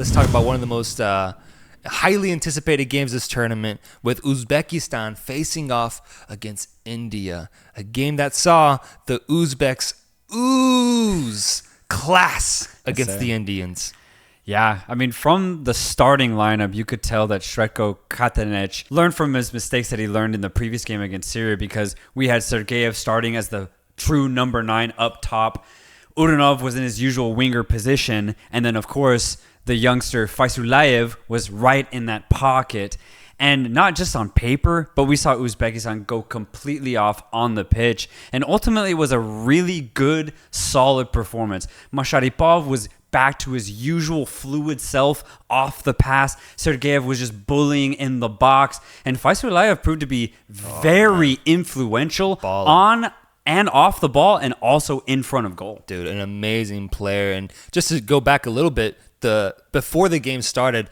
let's talk about one of the most highly anticipated games this tournament, with Uzbekistan facing off against India. A game that saw the Uzbeks ooze class against the Indians. Yeah, I mean, from the starting lineup, you could tell that Sretko Katanec learned from his mistakes that he learned in the previous game against Syria, because we had Sergeyev starting as the true number 9 up top. Uranov was in his usual winger position. And then, of course, the youngster Faisulayev was right in that pocket. And not just on paper, but we saw Uzbekistan go completely off on the pitch. And ultimately, it was a really good, solid performance. Masharipov was back to his usual fluid self off the pass. Sergeyev was just bullying in the box. And Faisulayev proved to be very influential on and off the ball, and also in front of goal. Dude, an amazing player. And just to go back a little bit, before the game started,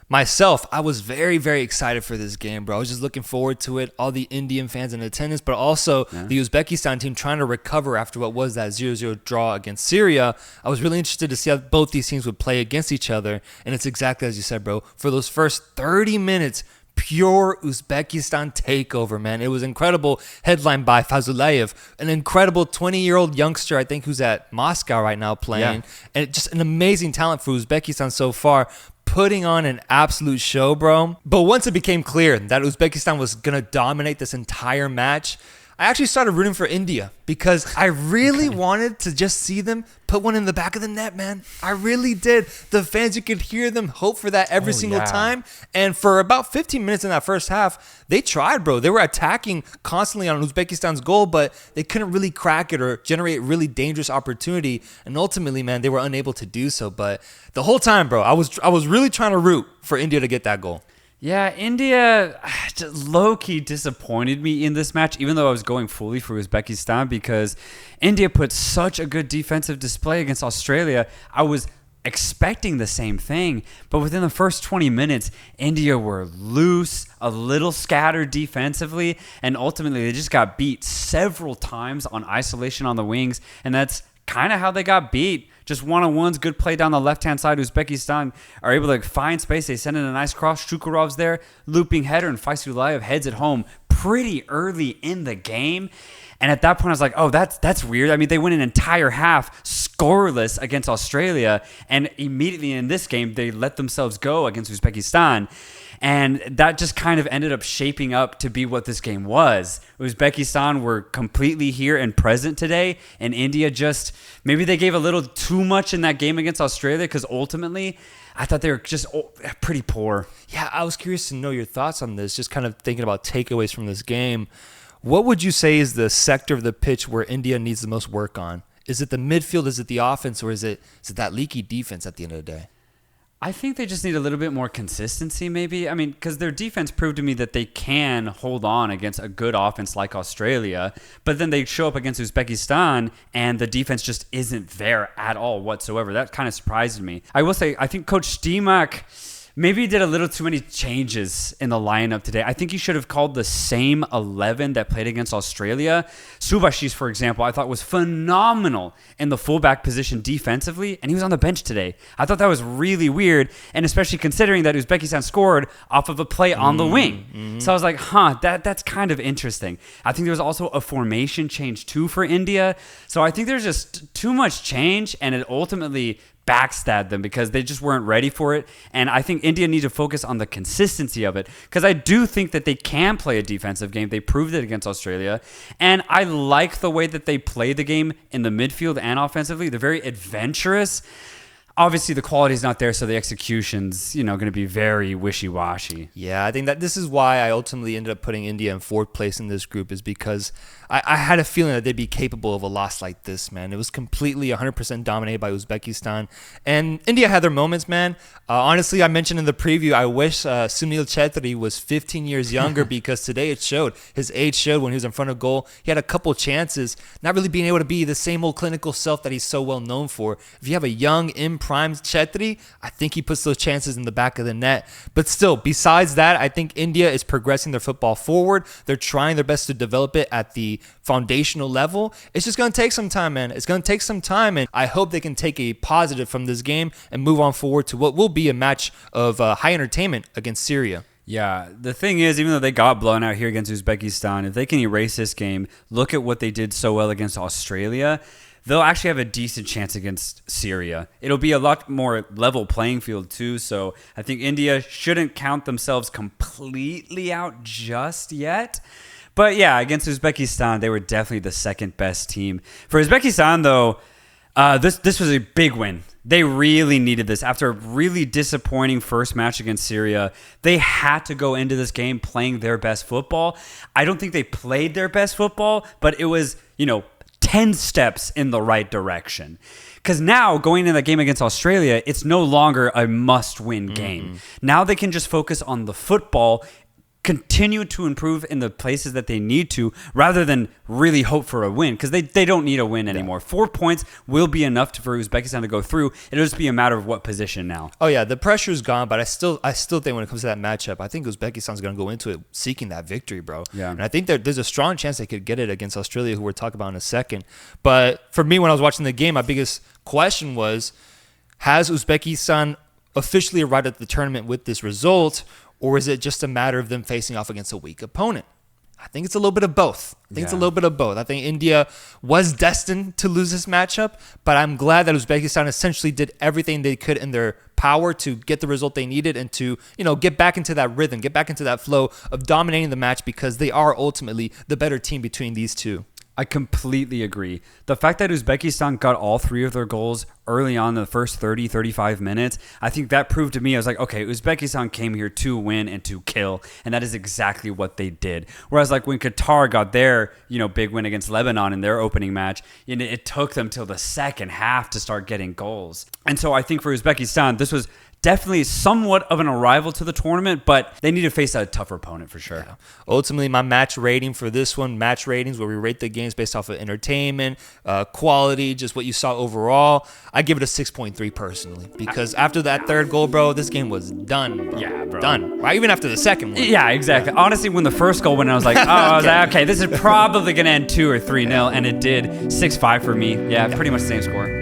myself, I was very, very excited for this game, bro. I was just looking forward to it. All the Indian fans in attendance, but also the Uzbekistan team trying to recover after what was that 0-0 draw against Syria. I was really interested to see how both these teams would play against each other. And it's exactly as you said, bro. For those first 30 minutes, pure Uzbekistan takeover, man. It was incredible. Headlined by Fazulayev, an incredible 20-year-old youngster, I think, who's at Moscow right now playing. And just an amazing talent for Uzbekistan so far, putting on an absolute show, bro. But once it became clear that Uzbekistan was going to dominate this entire match, I actually started rooting for India, because I really wanted to just see them put one in the back of the net, man. I really did. The fans, you could hear them hope for that every single time. And for about 15 minutes in that first half, they tried, bro. They were attacking constantly on Uzbekistan's goal, but they couldn't really crack it or generate really dangerous opportunity. And ultimately, man, they were unable to do so. But the whole time, bro, I was really trying to root for India to get that goal. Yeah, India just low-key disappointed me in this match, even though I was going fully for Uzbekistan, because India put such a good defensive display against Australia. I was expecting the same thing, but within the first 20 minutes, India were loose, a little scattered defensively, and ultimately they just got beat several times on isolation on the wings, and that's kind of how they got beat. Just one-on-ones, good play down the left-hand side. Uzbekistan are able to find space. They send in a nice cross. Shukurov's there, looping header, and Faisulayev heads it home pretty early in the game. And at that point, I was like, oh, that's weird. I mean, they went an entire half scoreless against Australia, and immediately in this game, they let themselves go against Uzbekistan. And that just kind of ended up shaping up to be what this game was. Uzbekistan were completely here and present today, and India just, maybe they gave a little too much in that game against Australia, because ultimately, I thought they were just pretty poor. Yeah, I was curious to know your thoughts on this, just kind of thinking about takeaways from this game. What would you say is the sector of the pitch where India needs the most work on? Is it the midfield, is it the offense, or is it that leaky defense at the end of the day? I think they just need a little bit more consistency, maybe. I mean, because their defense proved to me that they can hold on against a good offense like Australia, but then they show up against Uzbekistan and the defense just isn't there at all whatsoever. That kind of surprised me. I will say, I think Coach Stimac maybe did a little too many changes in the lineup today. I think he should have called the same 11 that played against Australia. Subhashis, for example, I thought was phenomenal in the fullback position defensively, and he was on the bench today. I thought that was really weird, and especially considering that Uzbekistan scored off of a play on the wing. Mm-hmm. So I was like, that's kind of interesting. I think there was also a formation change too for India. So I think there's just too much change, and it ultimately backstabbed them because they just weren't ready for it. And I think India needs to focus on the consistency of it, because I do think that they can play a defensive game. They proved it against Australia. And I like the way that they play the game in the midfield and offensively. They're very adventurous. Obviously, the quality is not there, so the execution's, going to be very wishy-washy. Yeah, I think that this is why I ultimately ended up putting India in fourth place in this group, is because I had a feeling that they'd be capable of a loss like this, man. It was completely 100% dominated by Uzbekistan. And India had their moments, man. Honestly, I mentioned in the preview, I wish Sunil Chhetri was 15 years younger, because today it showed. His age showed when he was in front of goal. He had a couple chances, not really being able to be the same old clinical self that he's so well known for. If you have a young, impressive prime Chetri, I think he puts those chances in the back of the net. But still, besides that, I think India is progressing their football forward. They're trying their best to develop it at the foundational level. It's just going to take some time, man. It's going to take some time, and I hope they can take a positive from this game and move on forward to what will be a match of high entertainment against Syria. Yeah, the thing is, even though they got blown out here against Uzbekistan, if they can erase this game, look at what they did so well against Australia, they'll actually have a decent chance against Syria. It'll be a lot more level playing field too, so I think India shouldn't count themselves completely out just yet. But yeah, against Uzbekistan, they were definitely the second best team. For Uzbekistan, though, this was a big win. They really needed this. After a really disappointing first match against Syria, they had to go into this game playing their best football. I don't think they played their best football, but it was, 10 steps in the right direction. Because now, going into that game against Australia, it's no longer a must-win game. Now they can just focus on the football, continue to improve in the places that they need to, rather than really hope for a win, because they don't need a win anymore. 4 points will be enough for Uzbekistan to go through. It'll just be a matter of what position now. Oh yeah, the pressure's gone, but I still think when it comes to that matchup, I think Uzbekistan's going to go into it seeking that victory, bro. Yeah. And I think there's a strong chance they could get it against Australia, who we'll talk about in a second. But for me, when I was watching the game, my biggest question was, has Uzbekistan officially arrived at the tournament with this result, or is it just a matter of them facing off against a weak opponent? I think it's a little bit of both. I think India was destined to lose this matchup, but I'm glad that Uzbekistan essentially did everything they could in their power to get the result they needed and to, get back into that rhythm, get back into that flow of dominating the match, because they are ultimately the better team between these two. I completely agree. The fact that Uzbekistan got all three of their goals early on in the first 30, 35 minutes, I think that proved to me, I was like, okay, Uzbekistan came here to win and to kill, and that is exactly what they did. Whereas like when Qatar got their, big win against Lebanon in their opening match, it took them till the second half to start getting goals. And so I think for Uzbekistan, this was definitely somewhat of an arrival to the tournament, but they need to face a tougher opponent for sure. Yeah. Ultimately, my match rating for this one, match ratings, where we rate the games based off of entertainment, quality, just what you saw overall, I give it a 6.3 personally, because after that third goal, bro, this game was done, bro. Yeah, bro. Done. Right? Even after the second one. Yeah, exactly. Honestly, when the first goal went, I was like, okay, this is probably going to end 2 or 3-0, and it did. 6-5 for me. Yeah, pretty much the same score.